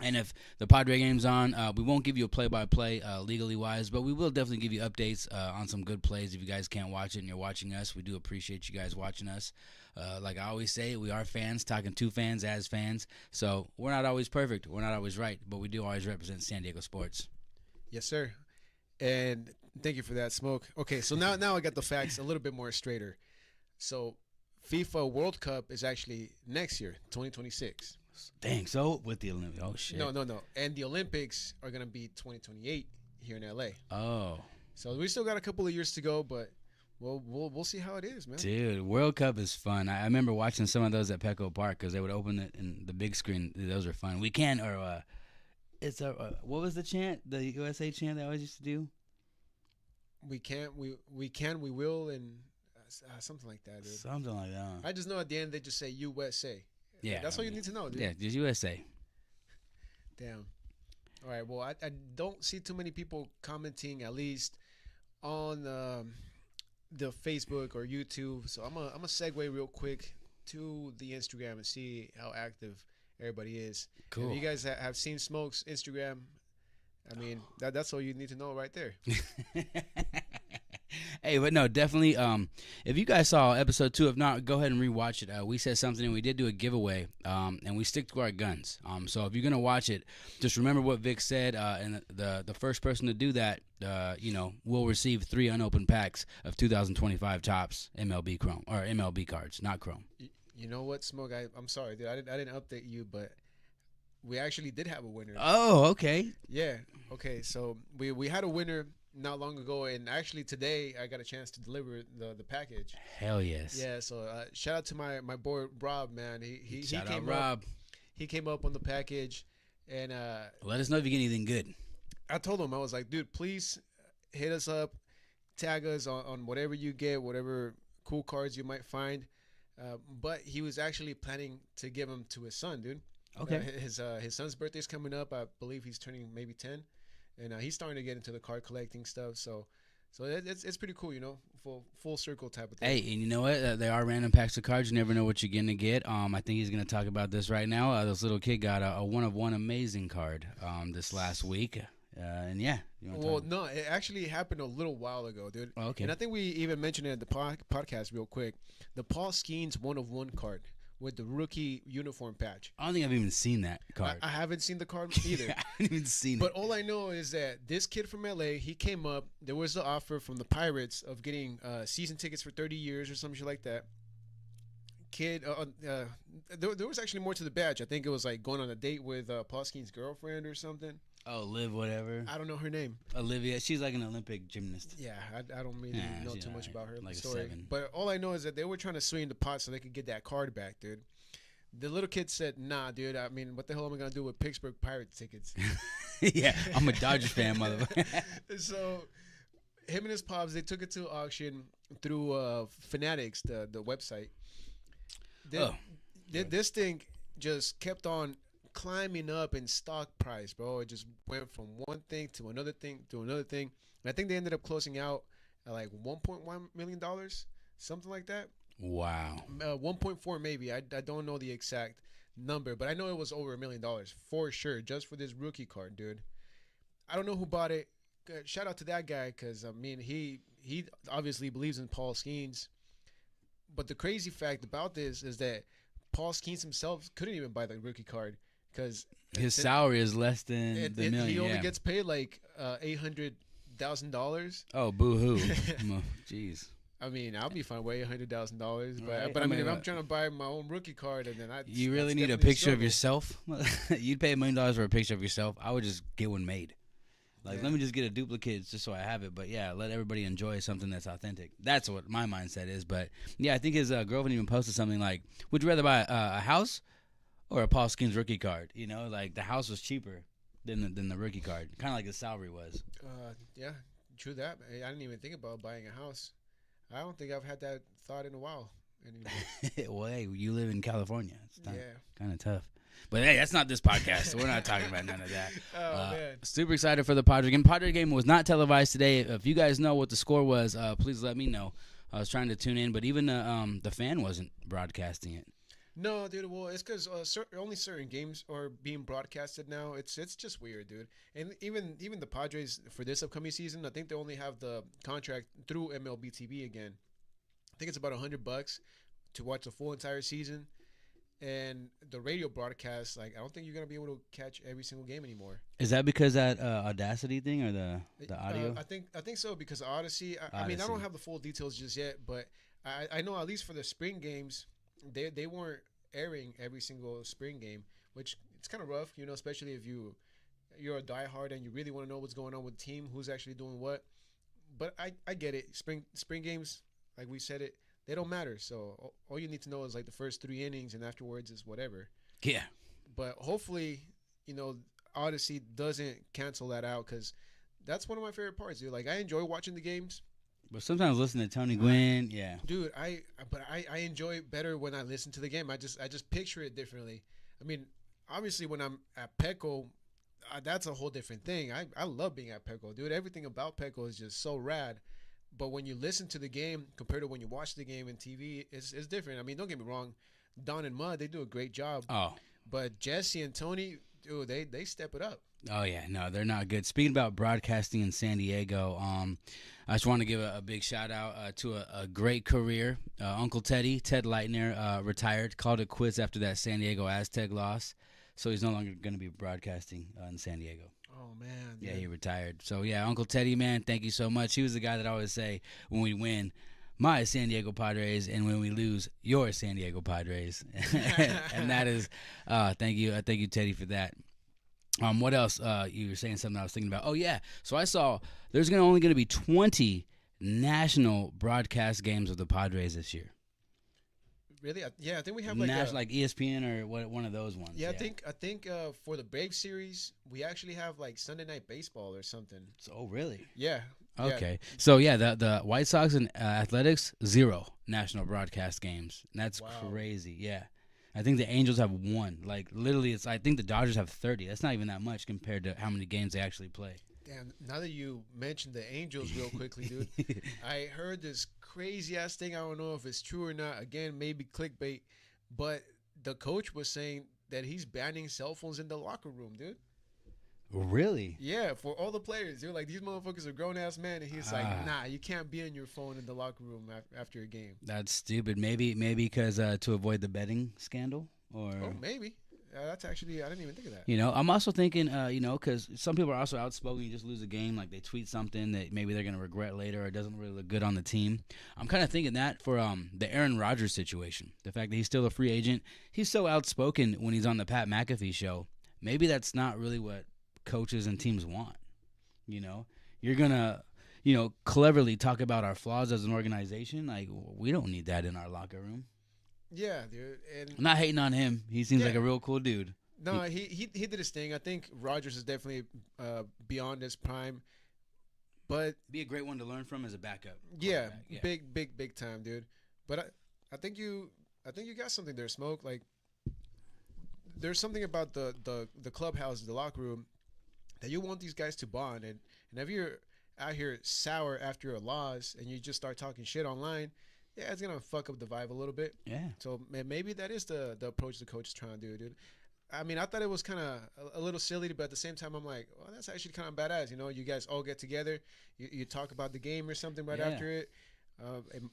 And if the Padre game's on, we won't give you a play-by-play legally wise, but we will definitely give you updates on some good plays. If you guys can't watch it and you're watching us, we do appreciate you guys watching us. Like I always say, we are fans, talking to fans as fans. So we're not always perfect. We're not always right, but we do always represent San Diego sports. Yes, sir. And thank you for that, Smoke. Okay, so now I got the facts a little bit more straighter. So FIFA World Cup is actually next year, 2026. Dang. So with the Olympics. Oh shit. No, and the Olympics are gonna be 2028 here in LA. Oh. So we still got a couple of years to go, but we'll see how it is, man. Dude, World Cup is fun. I remember watching some of those at Petco Park because they would open it in the big screen. Those are fun. We can, or it's what was the chant? The USA chant they always used to do. We can't. We can. We will, and something like that, dude. Something like that. I just know at the end they just say USA. Yeah, that's all you need to know, dude. Yeah, just USA. Damn. All right. Well, I don't see too many people commenting, at least on the Facebook or YouTube. So I'm gonna segue real quick to the Instagram and see how active everybody is. Cool. If you guys have seen Smoke's Instagram, I mean that's all you need to know right there. Hey, but no, definitely. If you guys saw episode 2, if not, go ahead and rewatch it. We said something, and we did do a giveaway, and we stick to our guns. So if you're gonna watch it, just remember what Vic said, and the first person to do that, will receive 3 unopened packs of 2025 Topps MLB Chrome or MLB cards, not Chrome. You know what, Smoke? I'm sorry, dude. I didn't update you, but we actually did have a winner. Oh, okay. Yeah. Okay. So we had a winner not long ago, and actually today I got a chance to deliver the package. Hell yes. Yeah. So shout out to my boy Rob, man. He Shout came out Rob. He came up on the package, and let us know if you get anything good. I told him, I was like, dude, please hit us up, tag us on whatever you get, whatever cool cards you might find. But he was actually planning to give them to his son, dude. Okay. His son's birthday's coming up. I believe he's turning maybe 10. And he's starting to get into the card collecting stuff, so it's pretty cool, full circle type of thing. Hey, and you know what? There are random packs of cards. You never know what you're gonna get. I think he's gonna talk about this right now. This little kid got a 1-of-1 amazing card this last week, and yeah. Well, no, it actually happened a little while ago, dude. Oh, okay. And I think we even mentioned it in the podcast real quick. The Paul Skeens 1-of-1 card with the rookie uniform patch. I don't think I've even seen that card. I haven't seen the card either. I haven't even seen it. But all I know is that this kid from LA, he came up. There was the offer from the Pirates of getting season tickets for 30 years or some shit like that. Kid, there was actually more to the badge. I think it was like going on a date with Paul Skeen's girlfriend or something. Oh, Liv, whatever. I don't know her name. Olivia. She's like an Olympic gymnast. Yeah, I don't really know too much about her like story. 7. But all I know is that they were trying to swing the pot so they could get that card back, dude. The little kid said, nah, dude, I mean, what the hell am I going to do with Pittsburgh Pirates tickets? Yeah, I'm a Dodgers fan, motherfucker. So him and his pops, they took it to auction through Fanatics, the website. This thing just kept on climbing up in stock price, bro. It just went from one thing to another thing to another thing. And I think they ended up closing out at like $1.1 million, something like that. Wow. 1.4 maybe. I don't know the exact number, but I know it was over $1 million for sure, just for this rookie card, dude. I don't know who bought it. Shout out to that guy, because I mean he obviously believes in Paul Skeens. But the crazy fact about this is that Paul Skeens himself couldn't even buy the rookie card because his salary is less than the million. He only gets paid like $800,000. Oh, boo-hoo. Jeez. I mean, I'll be fine with $800,000, Right. but I mean, if I'm trying to buy my own rookie card, and then you really need a picture of yourself. You'd pay $1 million for a picture of yourself. I would just get one made. Like, let me just get a duplicate just so I have it. But yeah, let everybody enjoy something that's authentic. That's what my mindset is. But yeah, I think his girlfriend even posted something like, "Would you rather buy a house or a Paul Skeens rookie card?" You know, like the house was cheaper than the rookie card, kind of like his salary was. Yeah, true that. I didn't even think about buying a house. I don't think I've had that thought in a while anymore. Well, hey, you live in California. It's kind of tough. But hey, that's not this podcast, so we're not talking about none of that. Man. Super excited for the Padre game. Padre game was not televised today. If you guys know what the score was, please let me know. I was trying to tune in, but even the fan wasn't broadcasting it. No, dude. Well, it's because only certain games are being broadcasted now. It's just weird, dude. And even the Padres for this upcoming season, I think they only have the contract through MLB TV again. I think it's about $100 to watch the full entire season. And the radio broadcast, like, I don't think you're gonna be able to catch every single game anymore. Is that because that Audacity thing or the audio? I think so, because Odyssey. I mean, I don't have the full details just yet, but I know at least for the spring games, they weren't airing every single spring game, which it's kind of rough, especially if you're a diehard and you really want to know what's going on with the team, who's actually doing what. But I get it. Spring games, like we said it, they don't matter. So all you need to know is like the first 3 innings, and afterwards is whatever. Yeah. But hopefully, Odyssey doesn't cancel that out, because that's one of my favorite parts, dude. Like, I enjoy watching the games. But sometimes listening to Tony Gwynn, yeah. Dude, I enjoy it better when I listen to the game. I just picture it differently. I mean, obviously when I'm at Petco, that's a whole different thing. I love being at Petco, dude. Everything about Petco is just so rad. But when you listen to the game compared to when you watch the game in TV, it's different. I mean, don't get me wrong, Don and Mud, they do a great job. Oh. But Jesse and Tony, dude, they step it up. Oh yeah, no, they're not good. Speaking about broadcasting in San Diego, I just want to give a big shout out to a great career. Uncle Ted Leitner, retired, called it quits after that San Diego Aztec loss, so he's no longer going to be broadcasting in San Diego. Oh man, yeah, he retired. So yeah, Uncle Teddy, man, thank you so much. He was the guy that I always say when we win, my San Diego Padres, and when we lose, your San Diego Padres. And that is, thank you, Teddy, for that. What else? You were saying something I was thinking about. Oh yeah, so I saw there's only going to be 20 national broadcast games of the Padres this year. Really? Yeah, I think we have like like ESPN or one of those ones. Yeah, I think for the Brave series we actually have like Sunday Night Baseball or something. So really? Yeah. Okay. Yeah. So yeah, the White Sox and Athletics 0 national broadcast games. And that's crazy. Yeah. I think the Angels have 1. Like literally, I think the Dodgers have 30. That's not even that much compared to how many games they actually play. Damn! Now that you mentioned the Angels, real quickly, dude, I heard this crazy ass thing. I don't know if it's true or not. Again, maybe clickbait, but the coach was saying that he's banning cell phones in the locker room, dude. Really? Yeah, for all the players, dude. Like, these motherfuckers are grown ass men, and he's like, nah, you can't be on your phone in the locker room after a game. That's stupid. Maybe because to avoid the betting scandal, or maybe. That's actually, I didn't even think of that. I'm also thinking, because some people are also outspoken. You just lose a game, like they tweet something that maybe they're gonna regret later, or it doesn't really look good on the team. I'm kind of thinking that for the Aaron Rodgers situation, the fact that he's still a free agent, he's so outspoken when he's on the Pat McAfee show. Maybe that's not really what coaches and teams want. You're gonna cleverly talk about our flaws as an organization. Like, we don't need that in our locker room. Yeah, dude. And I'm not hating on him. He seems like a real cool dude. No, he did his thing. I think Rodgers is definitely beyond his prime, but be a great one to learn from as a backup. Yeah, big time, dude. But I think you got something there, Smoke. Like, there's something about the clubhouse, the locker room, that you want these guys to bond. And if you're out here sour after a loss and you just start talking shit online, yeah, it's gonna fuck up the vibe a little bit. Yeah. So maybe that is the approach the coach is trying to do, dude. I mean, I thought it was kind of a little silly, but at the same time, I'm like, well, that's actually kind of badass. You guys all get together, you talk about the game or something right after it.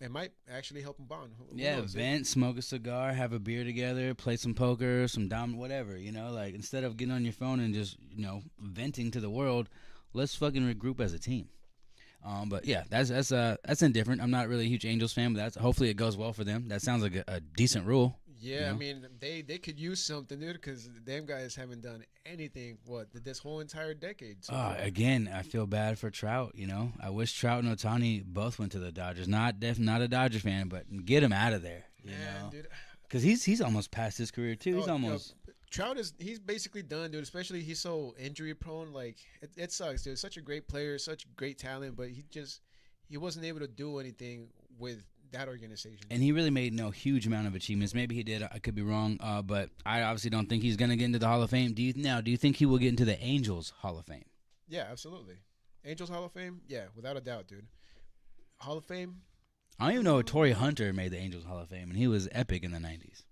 It might actually help them bond. Who knows, vent, smoke a cigar, have a beer together, play some poker, some dom, whatever. Like, instead of getting on your phone and just venting to the world, let's fucking regroup as a team. But yeah, that's indifferent. I'm not really a huge Angels fan, but hopefully it goes well for them. That sounds like a decent rule. Yeah, I mean, they could use something, dude, because them guys haven't done anything this whole entire decade. So again, I feel bad for Trout. I wish Trout and Ohtani both went to the Dodgers. Not a Dodger fan, but get him out of there. Dude, because he's almost past his career too. He's almost. Trout he's basically done, dude. Especially he's so injury prone. Like, it sucks, dude. Such a great player, such great talent, but he wasn't able to do anything with that organization. And he really made no huge amount of achievements. Maybe he did. I could be wrong. But I obviously don't think he's gonna get into the Hall of Fame. Do you think he will get into the Angels Hall of Fame? Yeah, absolutely. Angels Hall of Fame. Yeah, without a doubt, dude. Hall of Fame. I don't even know Torrey Hunter made the Angels Hall of Fame, and he was epic in the '90s.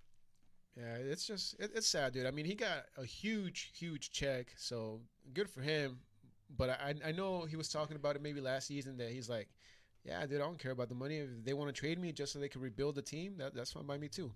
Yeah, it's just it's sad, dude. I mean, he got a huge check, so good for him. But I know he was talking about it maybe last season that he's like, yeah, dude, I don't care about the money. If they want to trade me just so they can rebuild the team, that's fine by me too.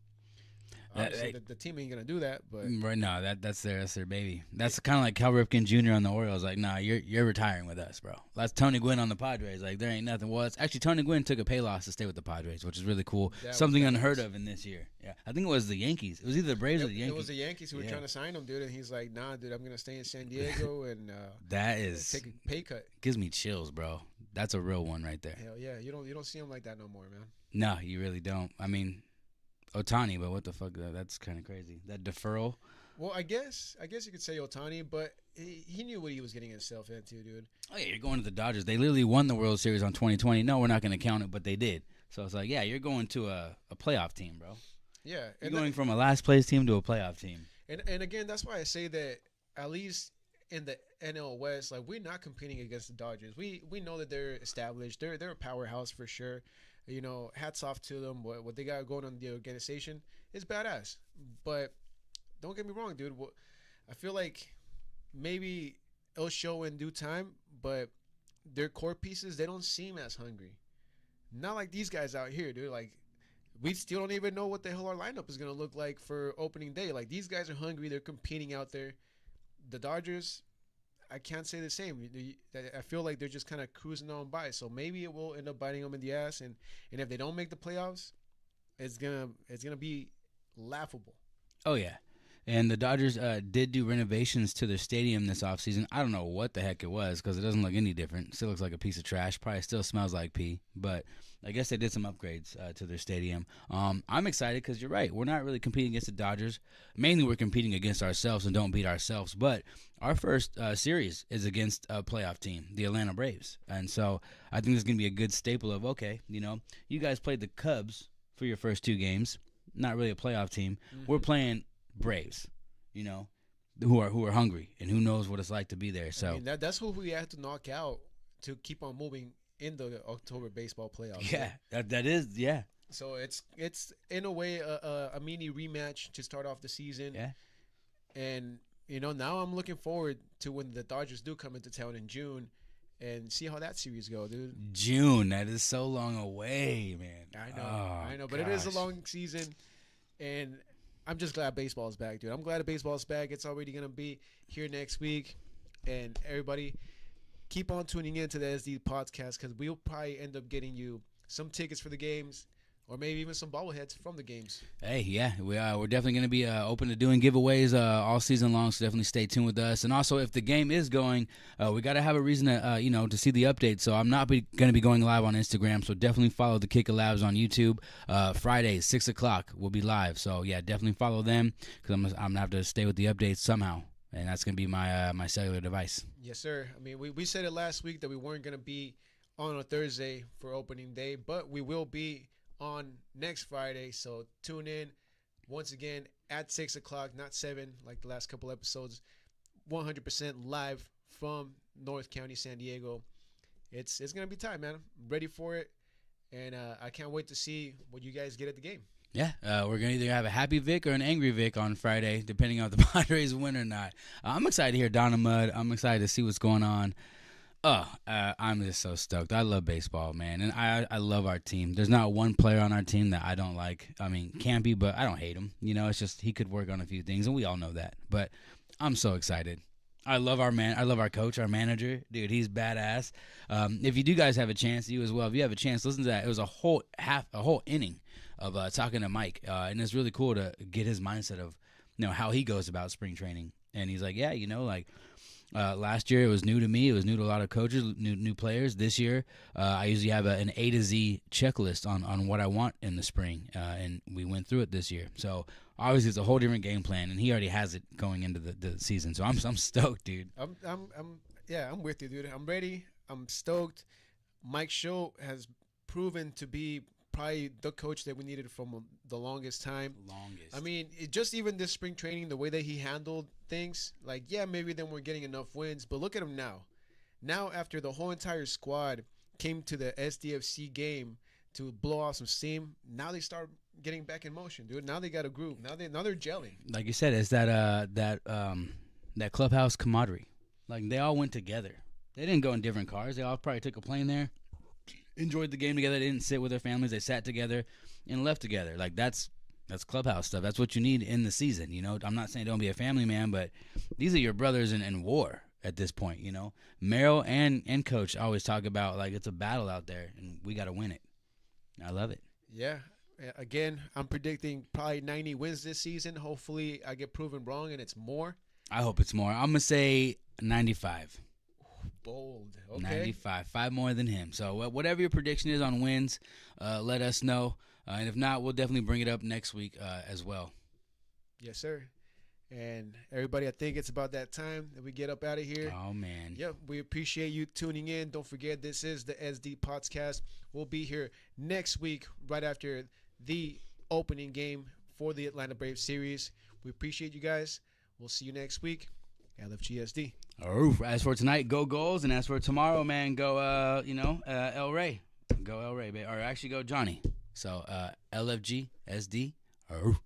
Obviously, the team ain't gonna do that, but right now that's their baby. That's kind of like Cal Ripken Jr. on the Orioles. Like, nah, you're retiring with us, bro. That's Tony Gwynn on the Padres. Like, there ain't nothing. Well, it's actually Tony Gwynn took a pay loss to stay with the Padres, which is really cool. Something unheard of in this year. Yeah, I think it was the Yankees. It was either the Braves or the Yankees. It was the Yankees who were trying to sign him, dude, and he's like, nah, dude, I'm gonna stay in San Diego and that is take a pay cut. Gives me chills, bro. That's a real one right there. Hell yeah, you don't see him like that no more, man. No, you really don't. I mean, Ohtani, but what the fuck? That's kind of crazy. That deferral. Well, I guess you could say Ohtani, but he knew what he was getting himself into, dude. Oh yeah, you're going to the Dodgers. They literally won the World Series on 2020. No, we're not going to count it, but they did. So it's like, yeah, you're going to a playoff team, bro. Yeah, you're going from a last place team to a playoff team. And again, that's why I say that at least in the NL West, like, we're not competing against the Dodgers. We know that they're established. They're a powerhouse for sure. You know, hats off to them. What they got going on the organization is badass. But don't get me wrong, dude. I feel like maybe it'll show in due time, but their core pieces, they don't seem as hungry. Not like these guys out here, dude. Like, we still don't even know what the hell our lineup is going to look like for opening day. Like, these guys are hungry. They're competing out there. The Dodgers, I can't say the same. I feel like they're just kind of cruising on by. So maybe it will end up biting them in the ass. And if they don't make the playoffs, it's gonna be laughable. Oh yeah, and the Dodgers did do renovations to their stadium this offseason. I don't know what the heck it was because it doesn't look any different. It still looks like a piece of trash. Probably still smells like pee. But I guess they did some upgrades to their stadium. I'm excited because you're right. We're not really competing against the Dodgers. Mainly we're competing against ourselves and don't beat ourselves. But our first series is against a playoff team, the Atlanta Braves. And so I think this is going to be a good staple of, okay, you know, you guys played the Cubs for your first 2 games. Not really a playoff team. Mm-hmm. We're playing Braves, you know, who are hungry and who knows what it's like to be there. So I mean, that's who we have to knock out to keep on moving in the October baseball playoffs. Yeah, that is, yeah. So it's in a way a mini rematch to start off the season. Yeah. And you know, now I'm looking forward to when the Dodgers do come into town in June and see how that series go, dude. June, that is so long away, man. I know, but it is a long season, and I'm just glad baseball is back, dude. I'm glad baseball is back. It's already gonna be here next week, and everybody, keep on tuning in to the SD podcast because we'll probably end up getting you some tickets for the games. Or maybe even some bobbleheads from the games. Hey, yeah, we're definitely going to be open to doing giveaways all season long, so definitely stay tuned with us. And also, if the game is going, we got to have a reason to, to see the update. So I'm not going to be going live on Instagram, so definitely follow the Kicker Labs on YouTube. Fridays, 6 o'clock, we'll be live. So, yeah, definitely follow them because I'm going to have to stay with the updates somehow. And that's going to be my cellular device. Yes, sir. I mean, we said it last week that we weren't going to be on a Thursday for opening day, but we will be on next Friday, so tune in once again at 6 o'clock, not 7 like the last couple episodes. 100% live from North County, San Diego. It's gonna be time, man. I'm ready for it, and I can't wait to see what you guys get at the game. Yeah, we're going to either have a happy Vic or an angry Vic on Friday, depending on if the Padres win or not. I'm excited to hear Donna Mudd. I'm excited to see what's going on. I'm just so stoked. I love baseball, man, and I love our team. There's not one player on our team that I don't like. I mean, Campy, but I don't hate him. You know, it's just he could work on a few things, and we all know that. But I'm so excited. I love our man. I love our coach, our manager. Dude, he's badass. If you do guys have a chance, you as well, if you have a chance, listen to that. It was a whole inning of talking to Mike, and it's really cool to get his mindset of, how he goes about spring training. And he's like, yeah, last year it was new to me. It was new to a lot of coaches, new players. This year, I usually have an A to Z checklist on what I want in the spring, and we went through it this year. So obviously it's a whole different game plan, and he already has it going into the season. So I'm stoked, dude. I'm with you, dude. I'm ready. I'm stoked. Mike Schoch has proven to be probably the coach that we needed from the longest time. I mean, just even this spring training, the way that he handled things, like, yeah, maybe then we're getting enough wins, but look at him now. Now, after the whole entire squad came to the SDFC game to blow off some steam, now they start getting back in motion, dude. Now they got a groove. Now they're gelling. Like you said, it's that clubhouse camaraderie. Like, they all went together. They didn't go in different cars. They all probably took a plane there. Enjoyed the game together. They didn't sit with their families. They sat together and left together. Like, that's That's clubhouse stuff. That's what you need in the season. You know, I'm not saying don't be a family man, but these are your brothers in war at this point. You know, Merrill and Coach always talk about like it's a battle out there, and we got to win it. I love it. Yeah. Again, I'm predicting probably 90 wins this season. Hopefully, I get proven wrong and it's more. I hope it's more. I'm gonna say 95. Bold. Okay. 95, 5 more than him. So whatever your prediction is on wins, let us know. And if not, we'll definitely bring it up next week as well. Yes, sir. And everybody, I think it's about that time that we get up out of here. Oh, man. Yep, we appreciate you tuning in. Don't forget, this is the SD Podcast. We'll be here next week right after the opening game for the Atlanta Braves series. We appreciate you guys. We'll see you next week. LFGSD. Oh, as for tonight, go Goals. And as for tomorrow, man, go, El Rey. Go El Rey, or actually go Johnny. So, LFG, SD. Oh.